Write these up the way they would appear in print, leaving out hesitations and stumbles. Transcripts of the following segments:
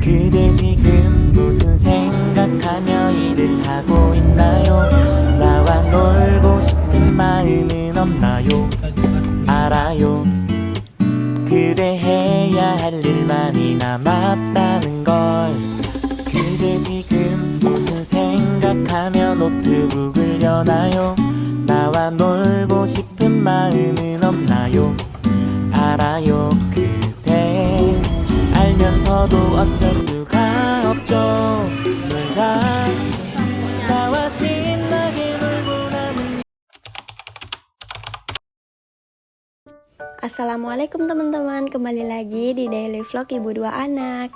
그대 지금 무슨 생각하며 일을 하고 있나요? 나와 놀고 싶은 마음은 없나요? 알아요. 그대 해야 할 일 많이 남았다는 걸. 그대 지금 무슨 생각하며 노트북을 여나요? 나와 놀고 싶은 마음은 없나요? 알아요. 그대 알면서도 어쩔 수가 없죠. 놀자. 나와 신나게 놀고 나는. Assalamualaikum teman-teman, kembali lagi di daily vlog ibu dua anak.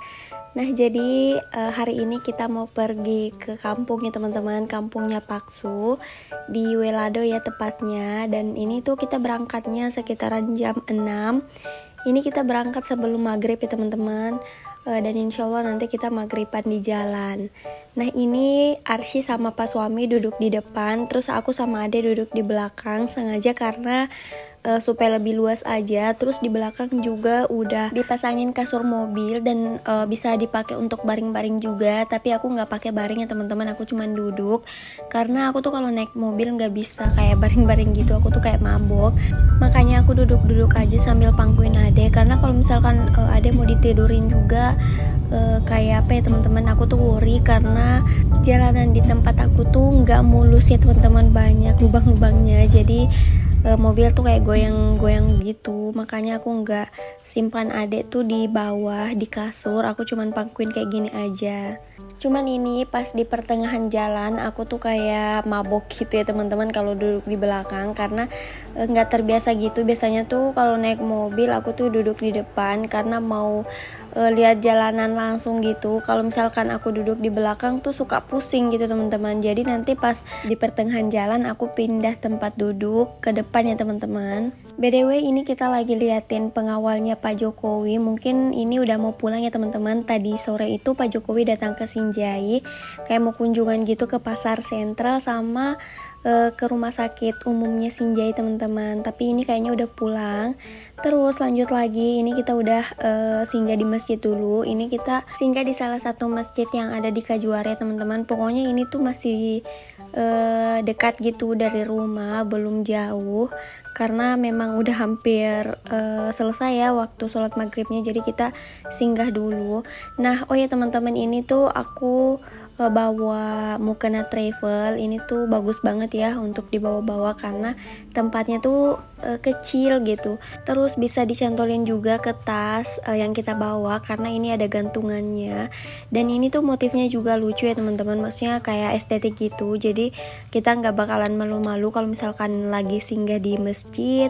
Nah jadi hari ini kita mau pergi ke kampung ya teman-teman, kampungnya Paksu di Welado ya tepatnya. Dan ini tuh kita berangkatnya sekitaran jam 6. Ini kita berangkat sebelum maghrib ya teman-teman. Dan insya Allah nanti kita maghriban di jalan. Nah ini Arsy sama pas suami duduk di depan, terus aku sama Ade duduk di belakang, sengaja karena supaya lebih luas aja. Terus di belakang juga udah dipasangin kasur mobil dan bisa dipakai untuk baring-baring juga, tapi aku nggak pakai baring ya teman-teman, aku cuman duduk karena aku tuh kalau naik mobil nggak bisa kayak baring-baring gitu, aku tuh kayak mabok. Makanya aku duduk-duduk aja sambil pangkuin Ade, karena kalau misalkan Ade mau ditidurin juga kayak apa ya teman-teman, aku tuh worry karena jalanan di tempat aku tuh nggak mulus ya teman-teman, banyak lubang-lubangnya, jadi mobil tuh kayak goyang-goyang gitu. Makanya aku nggak simpan Adek tuh di bawah di kasur, aku cuman pangkuin kayak gini aja. Cuman ini pas di pertengahan jalan aku tuh kayak mabok gitu ya teman-teman kalau duduk di belakang, karena nggak terbiasa gitu. Biasanya tuh kalau naik mobil aku tuh duduk di depan karena mau lihat jalanan langsung gitu. Kalau misalkan aku duduk di belakang tuh suka pusing gitu teman-teman. Jadi nanti pas di pertengahan jalan aku pindah tempat duduk ke depan ya teman-teman. BTW ini kita lagi liatin pengawalnya Pak Jokowi. Mungkin ini udah mau pulang ya teman-teman. Tadi sore itu Pak Jokowi datang ke Sinjai kayak mau kunjungan gitu ke pasar sentral sama ke rumah sakit umumnya Sinjai teman-teman. Tapi ini kayaknya udah pulang. Terus lanjut lagi, ini kita udah singgah di masjid dulu. Ini kita singgah di salah satu masjid yang ada di Kajuare teman-teman. Pokoknya ini tuh masih dekat gitu dari rumah, belum jauh. Karena memang udah hampir selesai ya waktu sholat maghribnya, jadi kita singgah dulu. Nah oh ya teman-teman, ini tuh aku bawa Mukena Travel. Ini tuh bagus banget ya untuk dibawa-bawa karena tempatnya tuh kecil gitu. Terus bisa dicantolin juga ke tas yang kita bawa karena ini ada gantungannya. Dan ini tuh motifnya juga lucu ya teman-teman, maksudnya kayak estetik gitu. Jadi kita nggak bakalan malu-malu kalau misalkan lagi singgah di masjid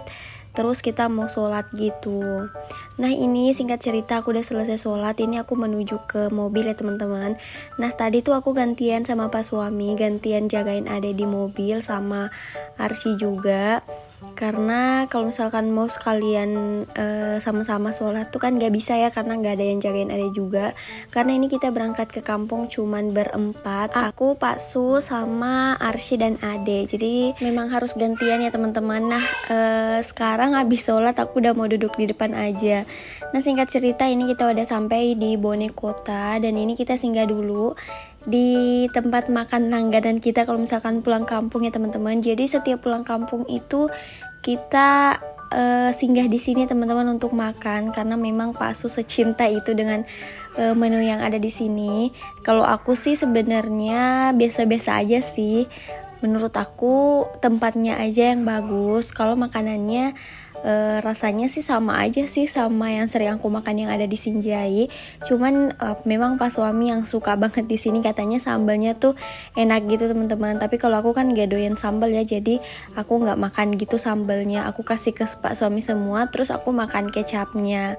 terus kita mau sholat gitu. Nah ini singkat cerita aku udah selesai sholat, ini aku menuju ke mobil ya teman-teman. Nah tadi tuh aku gantian sama pas suami, gantian jagain Ade di mobil sama Arsy juga. Karena kalau misalkan mau sekalian sama-sama sholat tuh kan gak bisa ya, karena gak ada yang jagain Ade juga. Karena ini kita berangkat ke kampung cuman berempat, aku, Pak Su, sama Arsy dan Ade. Jadi memang harus gantian ya teman-teman. Nah sekarang habis sholat aku udah mau duduk di depan aja. Nah singkat cerita ini kita udah sampai di Bone Kota, dan ini kita singgah dulu di tempat makan langganan kita kalau misalkan pulang kampung ya teman-teman. Jadi setiap pulang kampung itu kita singgah di sini teman-teman untuk makan, karena memang Pak Su secinta itu dengan menu yang ada di sini. Kalau aku sih sebenarnya biasa-biasa aja sih. Menurut aku tempatnya aja yang bagus. Kalau makanannya rasanya sih sama aja sih sama yang sering aku makan yang ada di Sinjai. Cuman memang pas suami yang suka banget di sini, katanya sambalnya tuh enak gitu teman-teman. Tapi kalau aku kan gak doyan sambal ya, jadi aku nggak makan gitu sambalnya. Aku kasih ke pak suami semua, terus aku makan kecapnya.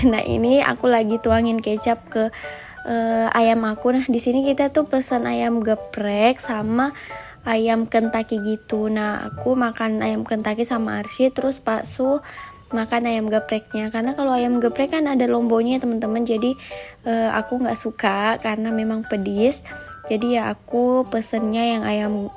Nah ini aku lagi tuangin kecap ke ayam aku. Nah di sini kita tuh pesan ayam geprek sama ayam Kentucky gitu. Nah aku makan ayam Kentucky sama Arsy, terus Pak Su makan ayam gepreknya. Karena kalau ayam geprek kan ada lombonya teman-teman, jadi aku nggak suka karena memang pedis. Jadi ya aku pesennya yang ayam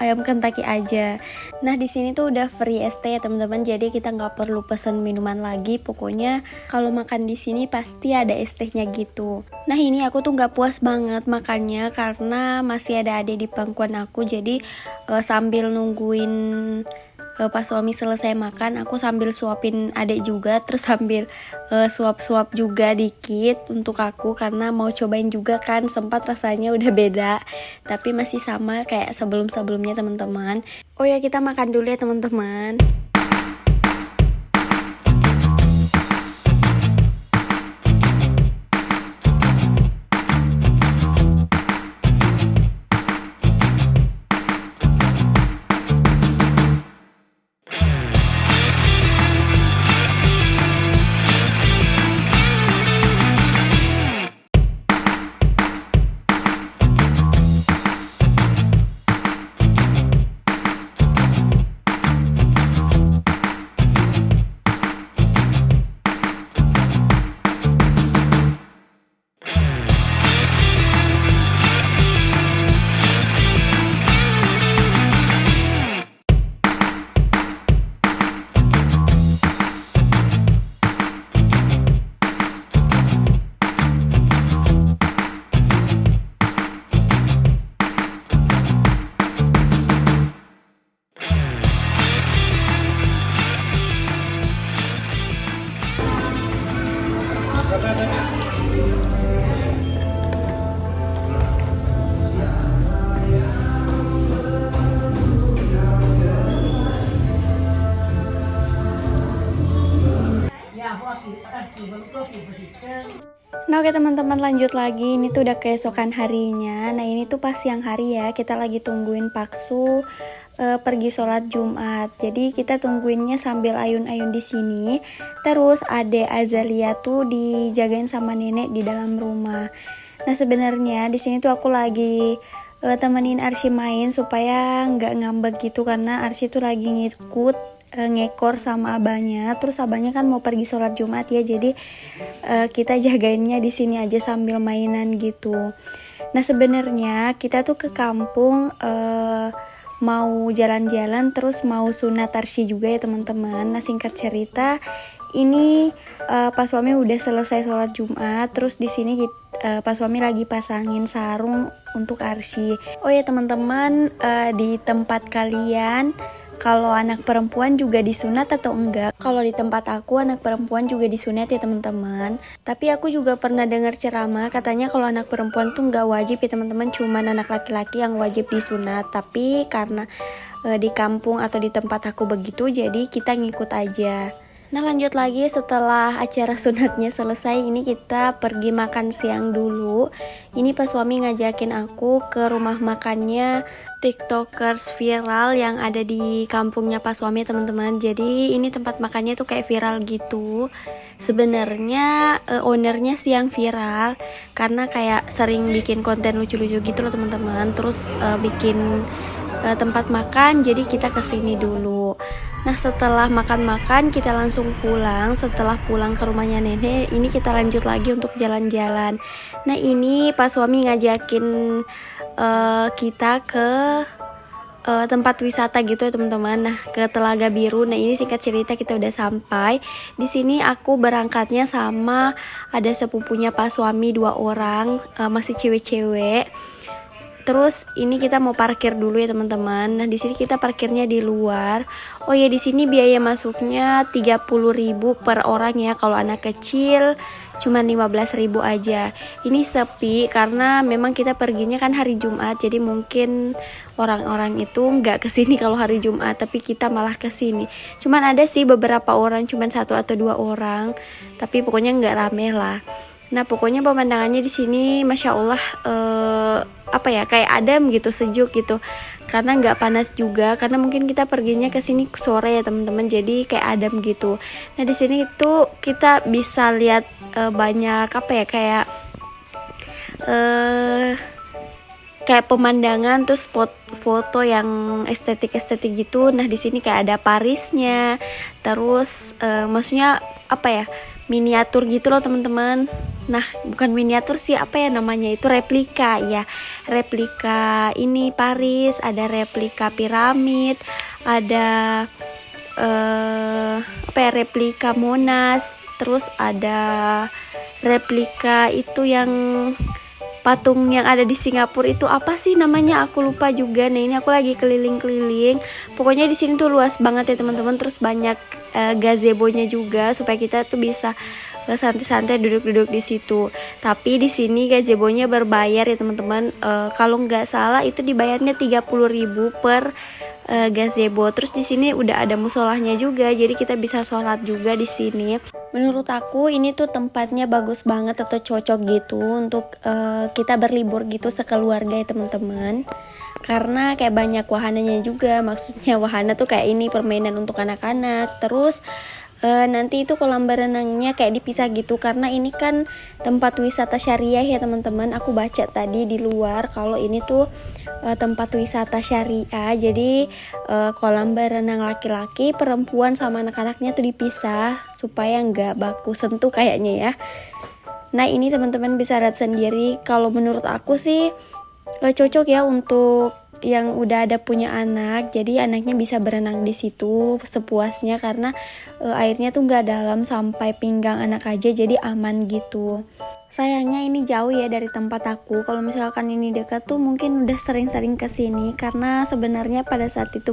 ayam Kentucky aja. Nah di sini tuh udah free ST ya teman-teman, jadi kita nggak perlu pesen minuman lagi. Pokoknya kalau makan di sini pasti ada es tehnya gitu. Nah ini aku tuh nggak puas banget makannya karena masih ada adik di pangkuan aku. Jadi sambil nungguin pas suami selesai makan, aku sambil suapin adek juga, terus sambil suap-suap juga dikit untuk aku karena mau cobain juga kan, sempat rasanya udah beda tapi masih sama kayak sebelum-sebelumnya teman-teman. Oh ya kita makan dulu ya teman-teman. Nah oke teman-teman, lanjut lagi. Ini tuh udah keesokan harinya. Nah ini tuh pas siang hari ya, kita lagi tungguin Paksu pergi sholat Jumat. Jadi kita tungguinnya sambil ayun-ayun di sini. Terus Ade Azalia tuh dijagain sama nenek di dalam rumah. Nah sebenarnya di sini tuh aku lagi temenin Arsy main supaya nggak ngambek gitu, karena Arsy tuh lagi ngekor sama abahnya. Terus abahnya kan mau pergi sholat Jumat ya, jadi kita jagainnya di sini aja sambil mainan gitu. Nah sebenarnya kita tuh ke kampung mau jalan-jalan, terus mau sunat Arsy juga ya teman-teman. Nah singkat cerita, ini pas suami udah selesai sholat Jumat, terus di sini pas suami lagi pasangin sarung untuk Arsy. Oh ya teman-teman, di tempat kalian kalau anak perempuan juga disunat atau enggak? Kalau di tempat aku anak perempuan juga disunat ya teman-teman. Tapi aku juga pernah dengar ceramah katanya kalau anak perempuan tuh nggak wajib ya teman-teman, cuman anak laki-laki yang wajib disunat. Tapi karena di kampung atau di tempat aku begitu, jadi kita ngikut aja. Nah lanjut lagi, setelah acara sunatnya selesai, ini kita pergi makan siang dulu. Ini pas suami ngajakin aku ke rumah makannya tiktokers viral yang ada di kampungnya pas suami teman-teman. Jadi ini tempat makannya tuh kayak viral gitu. Sebenarnya ownernya sih yang viral karena kayak sering bikin konten lucu-lucu gitu loh teman-teman. Terus bikin tempat makan, jadi kita kesini dulu. Nah setelah makan-makan kita langsung pulang. Setelah pulang ke rumahnya nenek, ini kita lanjut lagi untuk jalan-jalan. Nah ini pas suami ngajakin kita ke tempat wisata gitu ya teman-teman. Nah ke Telaga Biru. Nah ini singkat cerita kita udah sampai. Di sini aku berangkatnya sama ada sepupunya pas suami 2 orang, masih cewek-cewek. Terus ini kita mau parkir dulu ya teman-teman. Nah di sini kita parkirnya di luar. Oh ya di sini biaya masuknya 30.000 per orang ya. Kalau anak kecil cuma 15.000 aja. Ini sepi karena memang kita perginya kan hari Jumat. Jadi mungkin orang-orang itu nggak kesini kalau hari Jumat, tapi kita malah kesini. Cuman ada sih beberapa orang, cuman 1 atau 2 orang. Tapi pokoknya nggak rame lah. Nah pokoknya pemandangannya di sini masya Allah kayak adem gitu, sejuk gitu, karena nggak panas juga, karena mungkin kita perginya ke sini sore ya teman-teman, jadi kayak adem gitu. Nah di sini itu kita bisa lihat banyak kayak pemandangan, terus foto yang estetik gitu. Nah di sini kayak ada Parisnya, terus maksudnya miniatur gitu loh teman-teman. Nah, bukan miniatur sih, apa ya namanya itu, replika ya. Replika ini Paris, ada replika piramid, ada apa ya, replika Monas, terus ada replika itu yang patung yang ada di Singapura itu apa sih namanya, aku lupa juga. Nah, ini aku lagi keliling-keliling. Pokoknya di sini tuh luas banget ya teman-teman. Terus banyak gazebo-nya juga supaya kita tuh bisa santai-santai duduk-duduk di situ. Tapi di sini gazebo-nya berbayar ya teman-teman. Kalau nggak salah itu dibayarnya 30.000 per gazebo. Terus di sini udah ada musolahnya juga, jadi kita bisa sholat juga di sini. Menurut aku ini tuh tempatnya bagus banget atau cocok gitu untuk kita berlibur gitu sekeluarga ya teman-teman. Karena kayak banyak wahananya juga, maksudnya wahana tuh kayak ini permainan untuk anak-anak. Terus nanti itu kolam berenangnya kayak dipisah gitu, karena ini kan tempat wisata syariah ya teman-teman. Aku baca tadi di luar kalau ini tuh tempat wisata syariah, jadi kolam berenang laki-laki, perempuan sama anak-anaknya tuh dipisah supaya nggak baku sentuh kayaknya ya. Nah, ini teman-teman bisa lihat sendiri. Kalau menurut aku sih cocok ya untuk yang udah ada punya anak, jadi anaknya bisa berenang di situ sepuasnya, karena airnya tuh nggak dalam sampai pinggang anak aja, jadi aman gitu. Sayangnya ini jauh ya dari tempat aku. Kalau misalkan ini dekat tuh mungkin udah sering-sering kesini, karena sebenarnya pada saat itu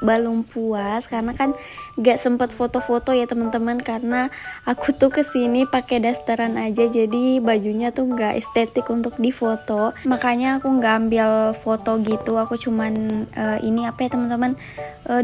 belum puas, karena kan gak sempet foto-foto ya teman-teman, karena aku tuh kesini pakai dasteran aja, jadi bajunya tuh gak estetik untuk difoto. Makanya aku gak ambil foto gitu. Aku cuman ini apa ya teman-teman,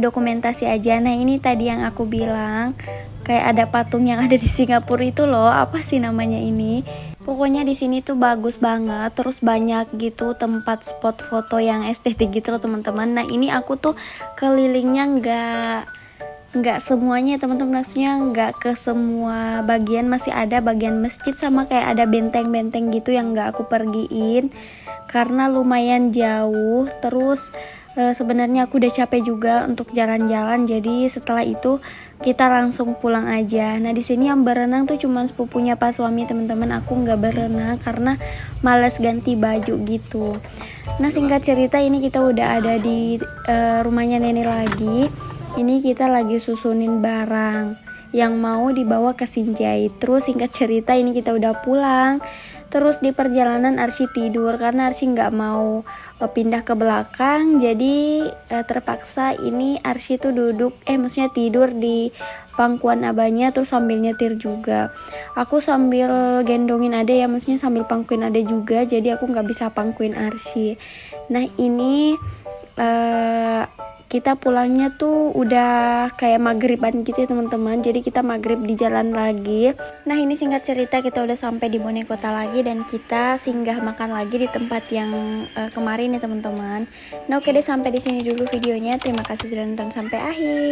dokumentasi aja. Nah, ini tadi yang aku bilang kayak ada patung yang ada di Singapura itu loh, apa sih namanya ini. Pokoknya di sini tuh bagus banget, terus banyak gitu tempat spot foto yang estetik gitu loh teman-teman. Nah, ini aku tuh kelilingnya nggak semuanya teman-teman, maksudnya nggak ke semua bagian, masih ada bagian masjid sama kayak ada benteng-benteng gitu yang nggak aku pergiin karena lumayan jauh. Terus sebenarnya aku udah capek juga untuk jalan-jalan, jadi setelah itu kita langsung pulang aja. Nah, di sini yang berenang tuh cuma sepupunya pas suami teman-teman. Aku nggak berenang karena males ganti baju gitu. Nah, singkat cerita ini kita udah ada di rumahnya nenek lagi. Ini kita lagi susunin barang yang mau dibawa ke Sinjai. Terus singkat cerita ini kita udah pulang. Terus di perjalanan Arsy tidur karena Arsy nggak mau pindah ke belakang, jadi terpaksa ini Arsy tuh maksudnya tidur di pangkuan abahnya terus sambil nyetir juga. Aku sambil gendongin ade ya, maksudnya sambil pangkuin ade juga, jadi aku nggak bisa pangkuin Arsy. Nah, ini kita pulangnya tuh udah kayak maghriban gitu ya teman-teman, jadi kita maghrib di jalan lagi. Nah, ini singkat cerita kita udah sampai di Boneng Kota lagi dan kita singgah makan lagi di tempat yang kemarin ya teman-teman. Nah, oke deh, sampai di sini dulu videonya. Terima kasih sudah nonton sampai akhir.